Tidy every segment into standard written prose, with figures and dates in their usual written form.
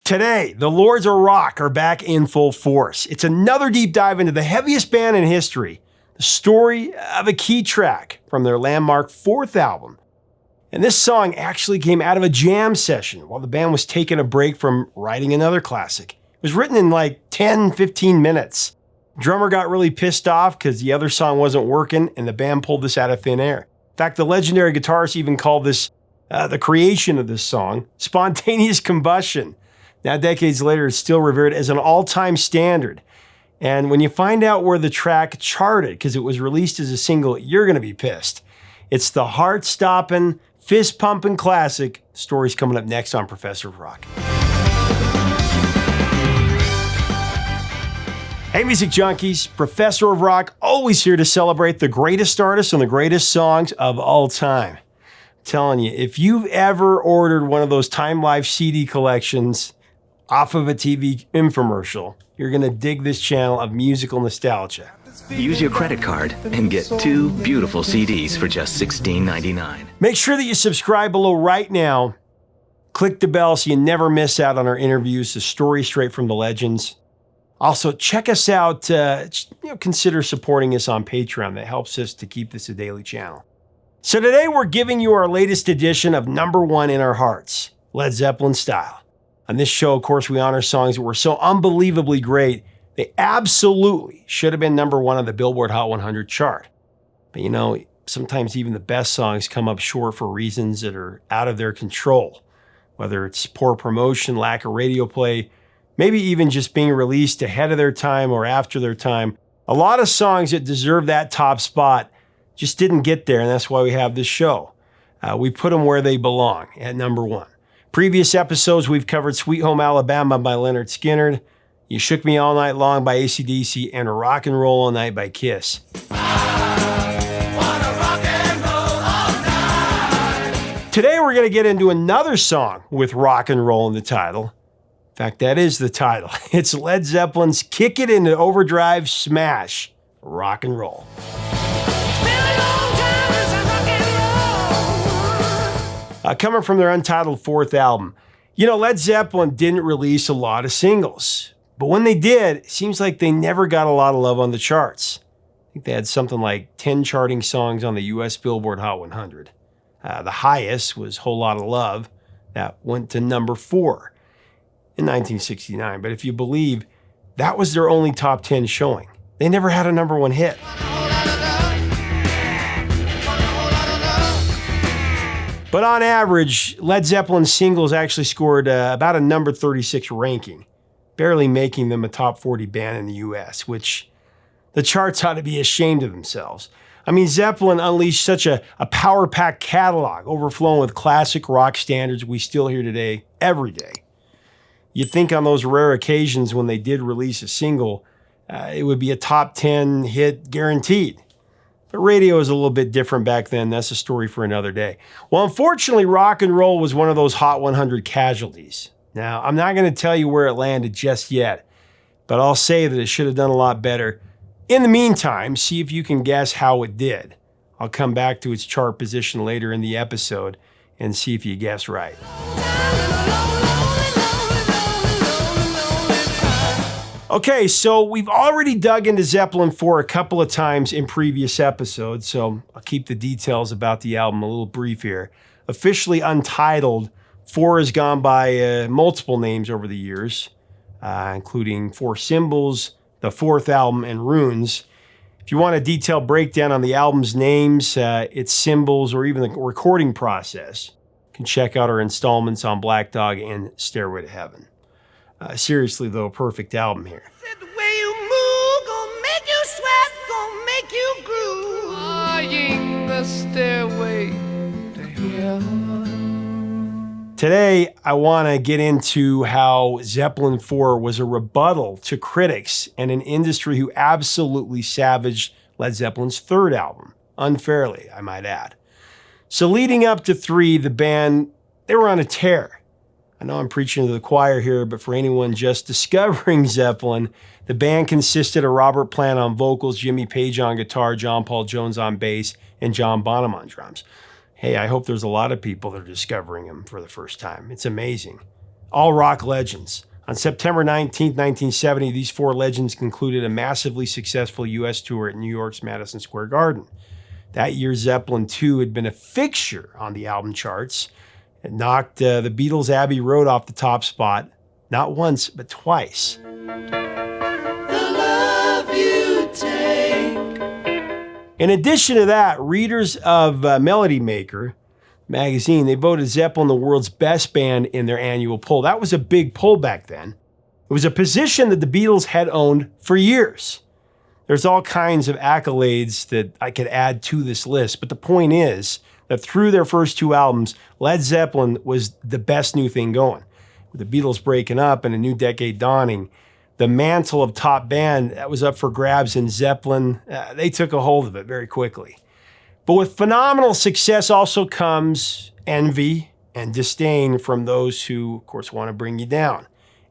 Today, the Lords of Rock are back in full force. It's another deep dive into the heaviest band in history, the story of a key track from their landmark fourth album. And this song actually came out of a jam session while the band was taking a break from writing another classic. It was written in like 10, 15 minutes. Drummer got really pissed off because the other song wasn't working, and the band pulled this out of thin air. In fact, the legendary guitarist even called this the creation of this song spontaneous combustion. Now, decades later, it's still revered as an all-time standard. And when you find out where the track charted, because it was released as a single, you're going to be pissed. It's the heart-stopping, fist-pumping classic. Story's coming up next on Professor of Rock. Hey, music junkies. Professor of Rock, always here to celebrate the greatest artists and the greatest songs of all time. I'm telling you, if you've ever ordered one of those Time Life CD collections off of a TV infomercial, you're going to dig this channel of musical nostalgia. Use your credit card and get 2 beautiful CDs for just $16.99. Make sure that you subscribe below right now. Click the bell so you never miss out on our interviews, the story straight from the legends. Also, check us out. Consider supporting us on Patreon. That helps us to keep this a daily channel. So today we're giving you our latest edition of Number One in Our Hearts, Led Zeppelin style. On this show, of course, we honor songs that were so unbelievably great, they absolutely should have been number one on the Billboard Hot 100 chart. But sometimes even the best songs come up short for reasons that are out of their control. Whether it's poor promotion, lack of radio play, maybe even just being released ahead of their time or after their time. A lot of songs that deserve that top spot just didn't get there, and that's why we have this show. We put them where they belong, at number one. Previous episodes, we've covered Sweet Home Alabama by Leonard Skinner, You Shook Me All Night Long by AC/DC, and Rock and Roll All Night by Kiss. Today, we're going to get into another song with rock and roll in the title. In fact, that is the title. It's Led Zeppelin's Kick It into Overdrive Smash, Rock and Roll. Coming from their untitled fourth album. Led Zeppelin didn't release a lot of singles, but when they did, it seems like they never got a lot of love on the charts. I think they had something like 10 charting songs on the US Billboard Hot 100. The highest was Whole Lotta Love. That went to number 4 in 1969, but if you believe, that was their only top 10 showing. They never had a number 1 hit. But on average, Led Zeppelin singles actually scored about a number 36 ranking, barely making them a top 40 band in the US, which the charts ought to be ashamed of themselves. Zeppelin unleashed such a power-packed catalog, overflowing with classic rock standards we still hear today, every day. You'd think on those rare occasions when they did release a single, it would be a top 10 hit guaranteed. But radio was a little bit different back then. That's a story for another day. Well, unfortunately, rock and roll was one of those Hot 100 casualties. Now, I'm not going to tell you where it landed just yet, but I'll say that it should have done a lot better. In the meantime, see if you can guess how it did. I'll come back to its chart position later in the episode and see if you guess right. Okay, so we've already dug into Zeppelin IV a couple of times in previous episodes, so I'll keep the details about the album a little brief here. Officially untitled, 4 has gone by multiple names over the years, including 4 Symbols, the fourth album, and Runes. If you want a detailed breakdown on the album's names, its symbols, or even the recording process, you can check out our installments on Black Dog and Stairway to Heaven. Seriously, though, perfect album here. The way you move, gonna make you sweat, gonna make you groove. Flying the stairway to heaven. Today, I want to get into how Zeppelin IV was a rebuttal to critics and an industry who absolutely savaged Led Zeppelin's third album, unfairly, I might add. So leading up to 3, the band, they were on a tear. I know I'm preaching to the choir here, but for anyone just discovering Zeppelin, the band consisted of Robert Plant on vocals, Jimmy Page on guitar, John Paul Jones on bass, and John Bonham on drums. Hey, I hope there's a lot of people that are discovering him for the first time. It's amazing. all rock legends. On September 19, 1970, these four legends concluded a massively successful U.S. tour at New York's Madison Square Garden. That year, Zeppelin II had been a fixture on the album charts. It knocked the Beatles' Abbey Road off the top spot, not once, but twice. In addition to that, readers of Melody Maker magazine, they voted Zeppelin the world's best band in their annual poll. That was a big poll back then. It was a position that the Beatles had owned for years. There's all kinds of accolades that I could add to this list, but the point is that through their first two albums, Led Zeppelin was the best new thing going. With the Beatles breaking up and a new decade dawning, the mantle of top band that was up for grabs, and Zeppelin, they took a hold of it very quickly. But with phenomenal success also comes envy and disdain from those who, of course, want to bring you down.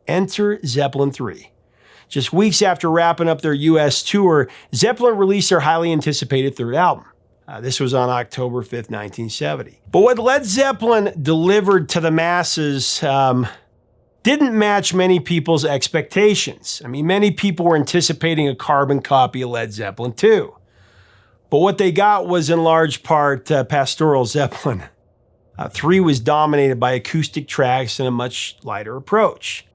Enter Zeppelin III. Just weeks after wrapping up their U.S. tour, Zeppelin released their highly anticipated third album. This was on October 5th, 1970. But what Led Zeppelin delivered to the masses didn't match many people's expectations. I mean, many people were anticipating a carbon copy of Led Zeppelin II. But what they got was in large part Pastoral Zeppelin. 3 was dominated by acoustic tracks and a much lighter approach.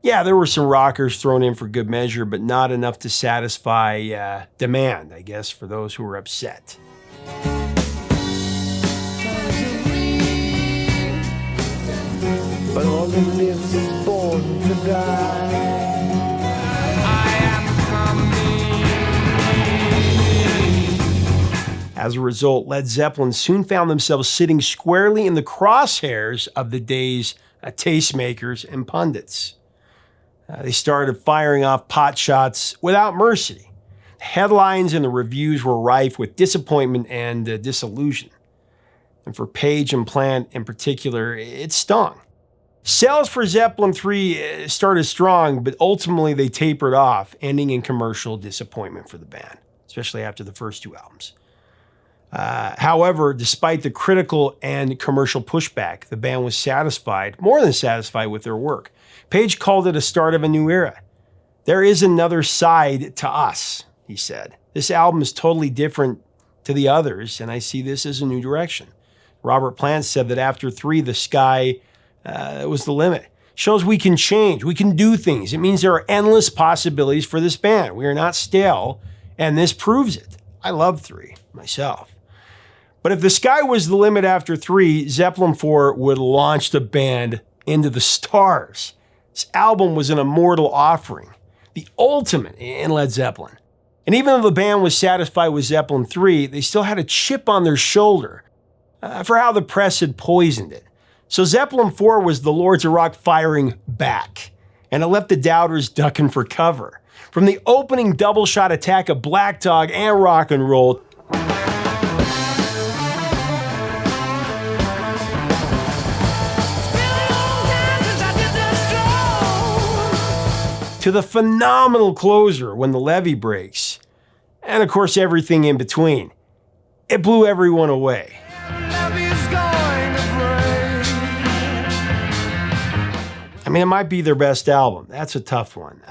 Yeah, there were some rockers thrown in for good measure, but not enough to satisfy demand, I guess, for those who were upset. But all that lives is born to die. I am coming. As a result, Led Zeppelin soon found themselves sitting squarely in the crosshairs of the day's tastemakers and pundits. They started firing off pot shots without mercy. The headlines and the reviews were rife with disappointment and disillusion. And for Page and Plant in particular, it stung. Sales for Zeppelin III started strong, but ultimately they tapered off, ending in commercial disappointment for the band, especially after the first two albums. However, despite the critical and commercial pushback, the band was satisfied, more than satisfied with their work. Page called it a start of a new era. There is another side to us, he said. This album is totally different to the others, and I see this as a new direction. Robert Plant said that after 3, the sky was the limit. Shows we can change, we can do things. It means there are endless possibilities for this band. We are not stale, and this proves it. I love 3 myself. But if the sky was the limit after 3, Zeppelin IV would launch the band into the stars. This album was an immortal offering, the ultimate in Led Zeppelin. And even though the band was satisfied with Zeppelin III, they still had a chip on their shoulder for how the press had poisoned it. So Zeppelin IV was the Lords of Rock firing back, and it left the doubters ducking for cover. From the opening double shot attack of Black Dog and Rock and Roll, to the phenomenal closer when the levee breaks, and of course everything in between. It blew everyone away. I mean, it might be their best album. That's a tough one.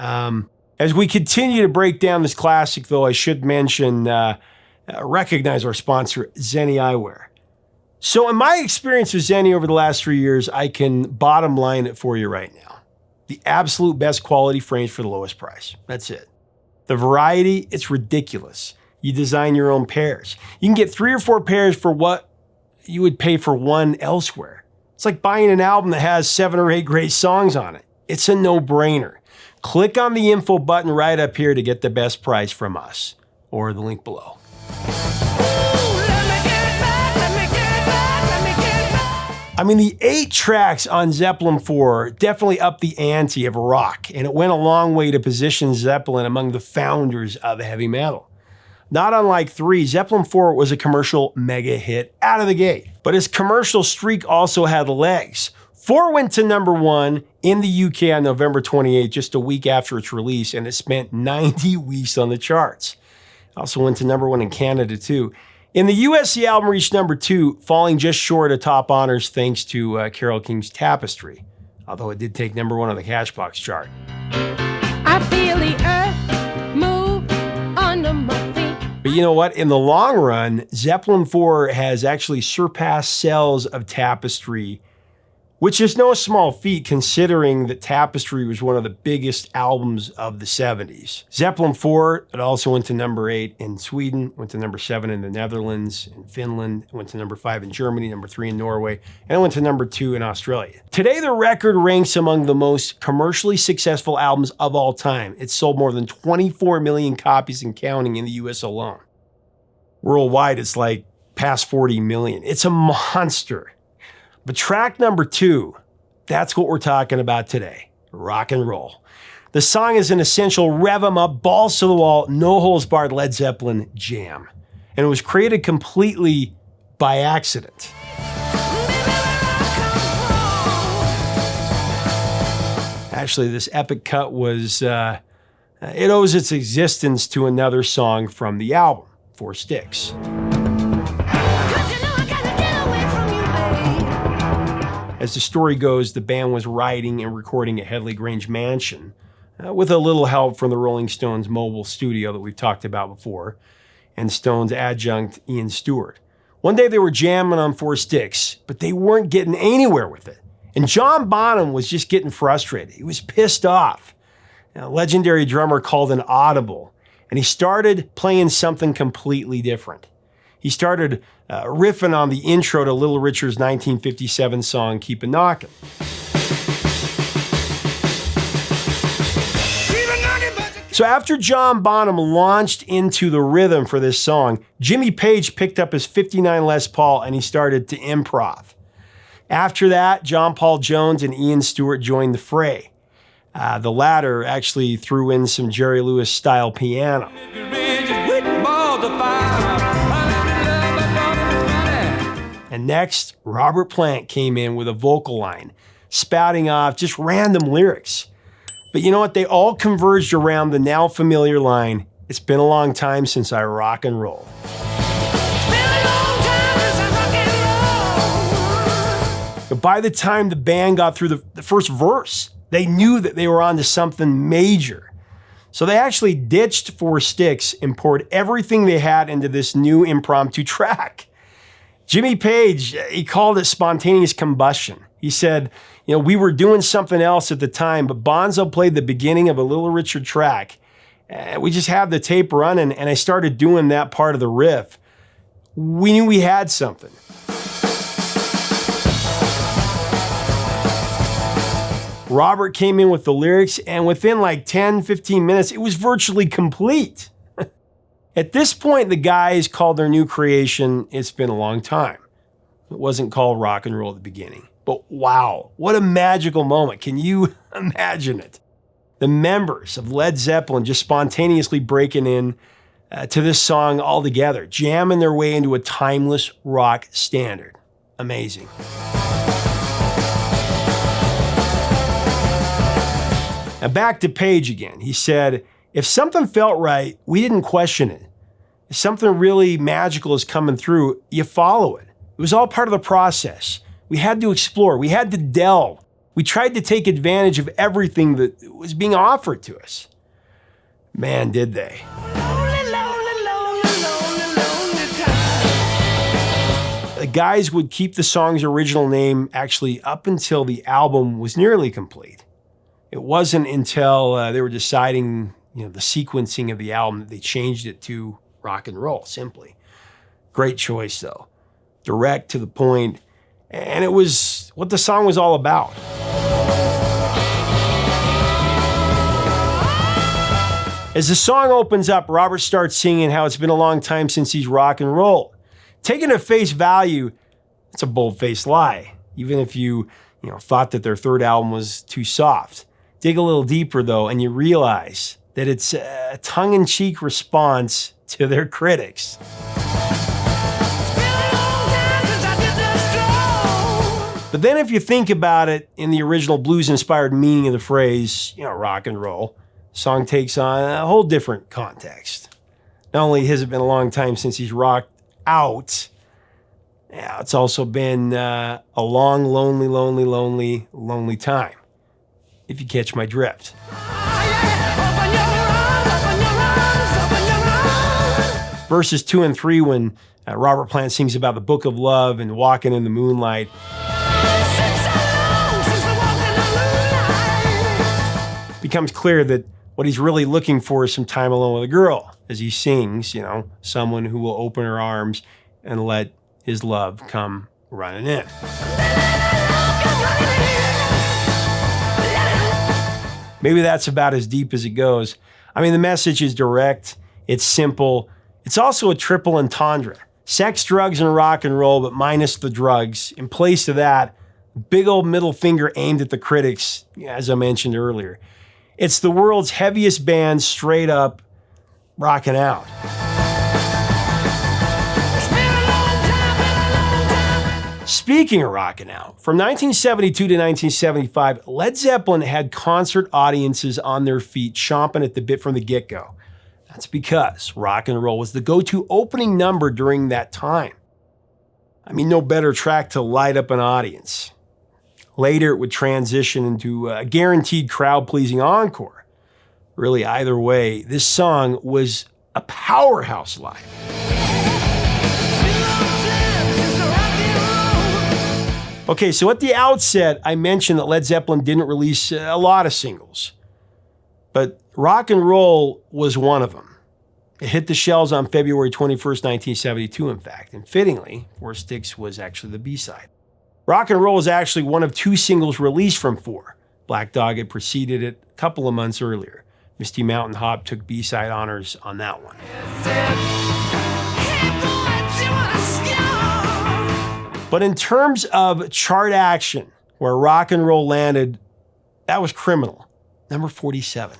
As we continue to break down this classic, though, I should mention, recognize our sponsor, Zenni Eyewear. So in my experience with Zenni over the last 3 years, I can bottom line it for you right now. The absolute best quality frames for the lowest price. That's it. The variety, it's ridiculous. You design your own pairs. You can get 3 or 4 pairs for what you would pay for one elsewhere. It's like buying an album that has 7 or 8 great songs on it. It's a no-brainer. Click on the info button right up here to get the best price from us, or the link below. I mean, the 8 tracks on Zeppelin IV definitely upped the ante of rock, and it went a long way to position Zeppelin among the founders of heavy metal. Not unlike 3, Zeppelin IV was a commercial mega hit out of the gate. But his commercial streak also had legs. 4 went to number 1 in the UK on November 28, just a week after its release, and it spent 90 weeks on the charts. It also went to number 1 in Canada too. In the US, the album reached number 2, falling just short of top honors thanks to Carole King's Tapestry. although it did take #1 on the Cashbox chart. I feel the earth move under my feet. But you know what? In the long run, Zeppelin IV has actually surpassed sales of Tapestry, which is no small feat considering that Tapestry was one of the biggest albums of the 70s. Zeppelin IV, it also went to #8 in Sweden, went to #7 in the Netherlands, in Finland, went to #5 in Germany, #3 in Norway, and it went to #2 in Australia. Today, the record ranks among the most commercially successful albums of all time. It sold more than 24 million copies and counting in the US alone. Worldwide, it's like past 40 million. It's a monster. But track #2, that's what we're talking about today, rock and roll. The song is an essential rev 'em up, balls to the wall, no holds barred Led Zeppelin jam. And it was created completely by accident. Actually, this epic cut was, it owes its existence to another song from the album, Four Sticks. As the story goes, the band was writing and recording at Headley Grange Mansion with a little help from the Rolling Stones mobile studio that we've talked about before, and Stones adjunct Ian Stewart. One day they were jamming on Four Sticks, but they weren't getting anywhere with it. And John Bonham was just getting frustrated. He was pissed off. A legendary drummer called an audible, and he started playing something completely different. He started riffing on the intro to Little Richard's 1957 song, Keep a Knockin'. So after John Bonham launched into the rhythm for this song, Jimmy Page picked up his 59 Les Paul and he started to improv. After that, John Paul Jones and Ian Stewart joined the fray. The latter actually threw in some Jerry Lewis style piano. And next, Robert Plant came in with a vocal line, spouting off just random lyrics. But you know what? They all converged around the now familiar line, "It's been a long time since I rock and roll." But by the time the band got through the first verse, they knew that they were on to something major. So they actually ditched Four Sticks and poured everything they had into this new impromptu track. Jimmy Page, he called it spontaneous combustion. He said, we were doing something else at the time, but Bonzo played the beginning of a Little Richard track. We just had the tape running, and I started doing that part of the riff. We knew we had something. Robert came in with the lyrics, and within like 10, 15 minutes, it was virtually complete. At this point, the guys called their new creation, It's Been a Long Time. It wasn't called rock and roll at the beginning. But wow, what a magical moment. Can you imagine it? The members of Led Zeppelin just spontaneously breaking in to this song all together, jamming their way into a timeless rock standard. Amazing. Now back to Page again. He said, if something felt right, we didn't question it. If something really magical is coming through, you follow it. It was all part of the process. We had to explore. We had to delve. We tried to take advantage of everything that was being offered to us. Man, did they. The guys would keep the song's original name actually up until the album was nearly complete. It wasn't until they were deciding, the sequencing of the album that they changed it to rock and roll, simply. Great choice, though. Direct to the point, and it was what the song was all about. As the song opens up, Robert starts singing how it's been a long time since he's rock and roll. Taken at face value, it's a bold-faced lie, even if you thought that their third album was too soft. Dig a little deeper, though, and you realize that it's a tongue-in-cheek response to their critics. But then if you think about it in the original blues-inspired meaning of the phrase, rock and roll, the song takes on a whole different context. Not only has it been a long time since he's rocked out, Yeah, it's also been a long, lonely time, if you catch my drift. Verses 2 and 3, when Robert Plant sings about the book of love and walking in the moonlight. Becomes clear that what he's really looking for is some time alone with a girl, as he sings, someone who will open her arms and let his love come running in. Maybe that's about as deep as it goes. I mean, the message is direct, it's simple, it's also a triple entendre. Sex, drugs, and rock and roll, but minus the drugs. In place of that, big old middle finger aimed at the critics, as I mentioned earlier. It's the world's heaviest band straight up rocking out. Speaking of rocking out, from 1972 to 1975, Led Zeppelin had concert audiences on their feet, chomping at the bit from the get-go. That's because rock and roll was the go-to opening number during that time. I mean, no better track to light up an audience. Later, it would transition into a guaranteed crowd-pleasing encore. Really, either way, this song was a powerhouse live. Okay, so at the outset, I mentioned that Led Zeppelin didn't release a lot of singles, but Rock and Roll was one of them. It hit the shelves on February 21st, 1972, in fact, and fittingly, Four Sticks was actually the B-side. Rock and Roll was actually one of two singles released from Four. Black Dog had preceded it a couple of months earlier. Misty Mountain Hop took B-side honors on that one. But in terms of chart action, where rock and roll landed, that was criminal. Number 47.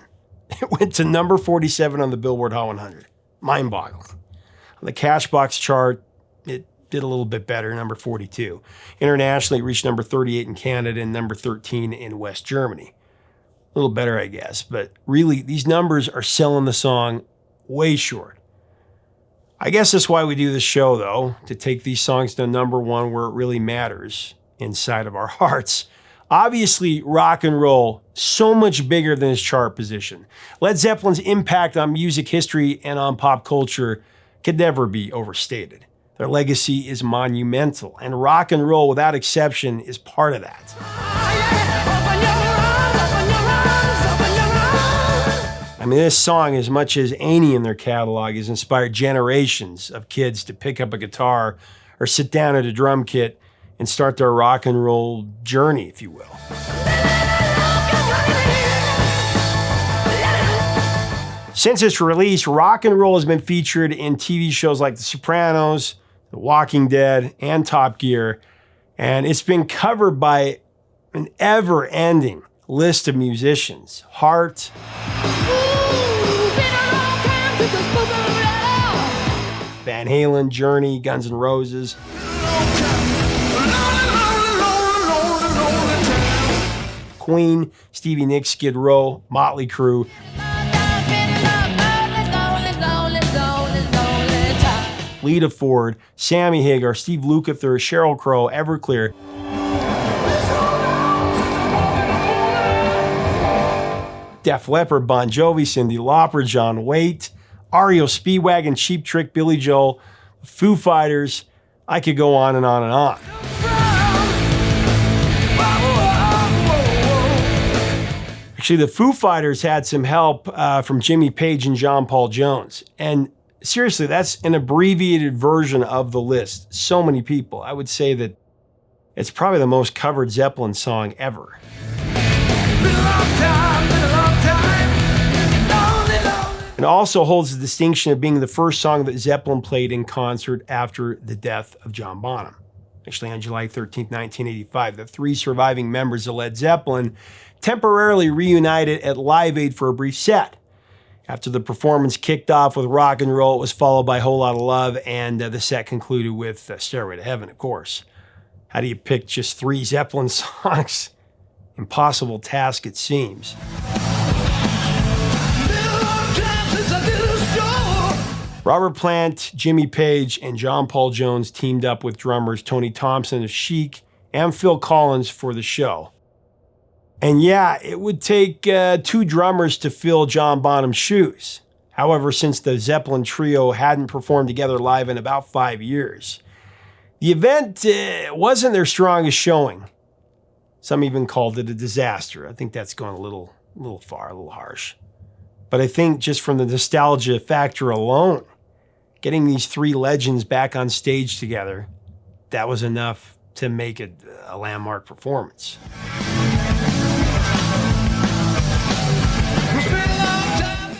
It went to number 47 on the Billboard Hot 100. Mind-boggling. On the Cashbox chart, it did a little bit better, number 42. Internationally, it reached number 38 in Canada and number 13 in West Germany. A little better, I guess, but really, these numbers are selling the song way short. I guess that's why we do this show, though, to take these songs to number one where it really matters, inside of our hearts. Obviously, rock and roll, so much bigger than its chart position. Led Zeppelin's impact on music history and on pop culture could never be overstated. Their legacy is monumental, and rock and roll, without exception, is part of that. I mean, this song, as much as any in their catalog, has inspired generations of kids to pick up a guitar or sit down at a drum kit and start their rock and roll journey, if you will. Since its release, rock and roll has been featured in TV shows like The Sopranos, The Walking Dead, and Top Gear, and it's been covered by an ever-ending list of musicians. Heart, Van Halen, Journey, Guns N' Roses, Queen, Stevie Nicks, Skid Row, Motley Crue, Lita Ford, Sammy Hagar, Steve Lukather, Sheryl Crow, Everclear, Def Leppard, Bon Jovi, Cyndi Lauper, John Waite, REO Speedwagon, Cheap Trick, Billy Joel, Foo Fighters. I could go on and on and on. Actually, the Foo Fighters had some help from Jimmy Page and John Paul Jones. And seriously, that's an abbreviated version of the list. So many people. I would say that it's probably the most covered Zeppelin song ever. And also holds the distinction of being the first song that Zeppelin played in concert after the death of John Bonham. Actually, on July 13, 1985, the three surviving members of Led Zeppelin temporarily reunited at Live Aid for a brief set. After the performance kicked off with rock and roll, it was followed by Whole Lotta Love, and the set concluded with Stairway to Heaven, of course. How do you pick just three Zeppelin songs? Impossible task, it seems. Robert Plant, Jimmy Page, and John Paul Jones teamed up with drummers Tony Thompson of Chic and Phil Collins for the show. And yeah, it would take 2 drummers to fill John Bonham's shoes. However, since the Zeppelin trio hadn't performed together live in about 5 years, the event wasn't their strongest showing. Some even called it a disaster. I think that's going a little far, a little harsh. But I think just from the nostalgia factor alone, getting these 3 legends back on stage together, that was enough to make it a landmark performance.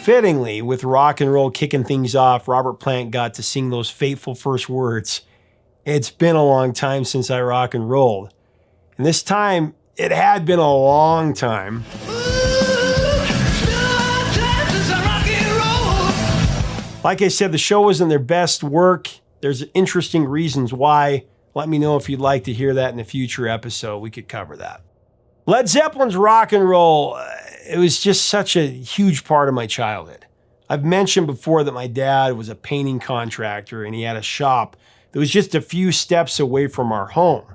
Fittingly, with rock and roll kicking things off, Robert Plant got to sing those fateful first words, "It's been a long time since I rock and rolled." And this time, it had been a long time. Like I said, the show wasn't their best work. There's interesting reasons why. Let me know if you'd like to hear that in a future episode. We could cover that. Led Zeppelin's rock and roll, it was just such a huge part of my childhood. I've mentioned before that my dad was a painting contractor and he had a shop that was just a few steps away from our home.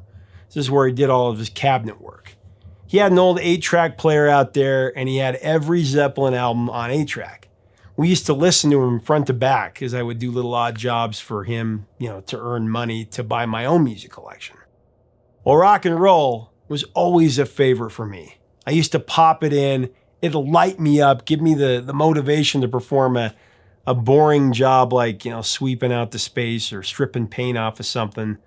This is where he did all of his cabinet work. He had an old 8-track player out there and he had every Zeppelin album on 8-track. We used to listen to him front to back because I would do little odd jobs for him, to earn money to buy my own music collection. Well, rock and roll was always a favorite for me. I used to pop it in. It'll light me up, give me the motivation to perform a boring job like, sweeping out the space or stripping paint off of something.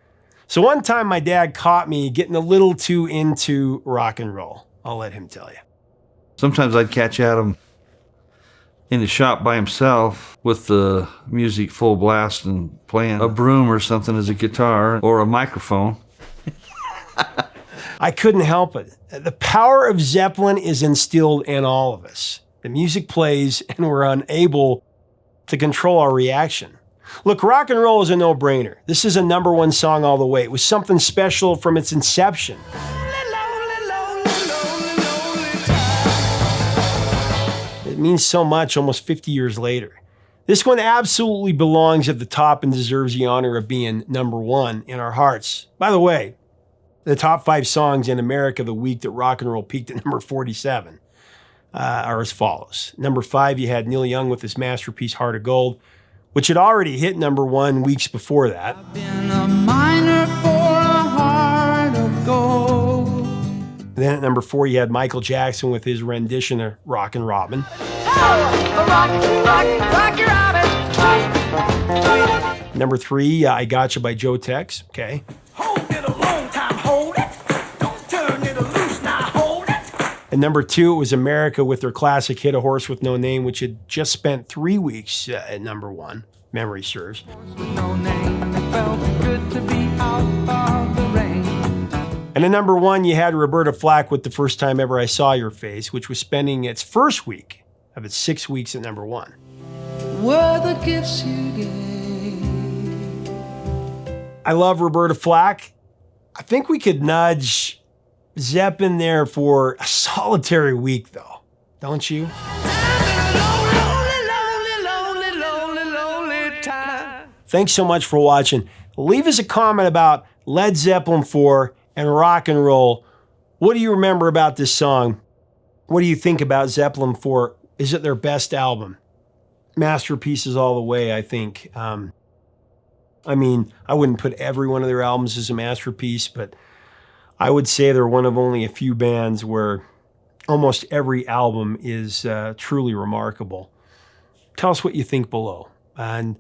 So one time my dad caught me getting a little too into rock and roll. I'll let him tell you. Sometimes I'd catch Adam in the shop by himself with the music full blast and playing a broom or something as a guitar or a microphone. I couldn't help it. The power of Zeppelin is instilled in all of us. The music plays and we're unable to control our reaction. Look, rock and roll is a no-brainer. This is a #1 song all the way. It was something special from its inception. It means so much almost 50 years later. This one absolutely belongs at the top and deserves the honor of being #1 in our hearts. By the way, the top 5 songs in America the week that rock and roll peaked at number 47 are as follows. Number 5, you had Neil Young with his masterpiece, Heart of Gold, which had already hit #1 weeks before that. I've been a miner for a heart of gold. Then at number 4, you had Michael Jackson with his rendition of Rockin' Robin. Number 3, I Gotcha by Joe Tex. Okay. Hold it a long time, hold it. Don't turn it loose, now hold it. And number 2, it was America with their classic hit, A Horse with No Name, which had just spent 3 weeks at #1. Memory serves. With no name, it felt good to be out of the rain. And at #1, you had Roberta Flack with The First Time Ever I Saw Your Face, which was spending its first week of its 6 weeks at #1. Were the gifts you gave. I love Roberta Flack. I think we could nudge Zepp in there for a solitary week, though. Don't you? Thanks so much for watching. Leave us a comment about Led Zeppelin IV and rock and roll. What do you remember about this song? What do you think about Zeppelin IV? Is it their best album? Masterpieces all the way, I think. I wouldn't put every one of their albums as a masterpiece, but I would say they're one of only a few bands where almost every album is truly remarkable. Tell us what you think below. And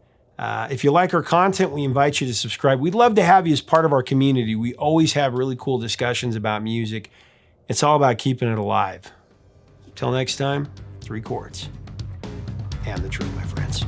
if you like our content, we invite you to subscribe. We'd love to have you as part of our community. We always have really cool discussions about music. It's all about keeping it alive. Till next time, 3 chords and the truth, my friends.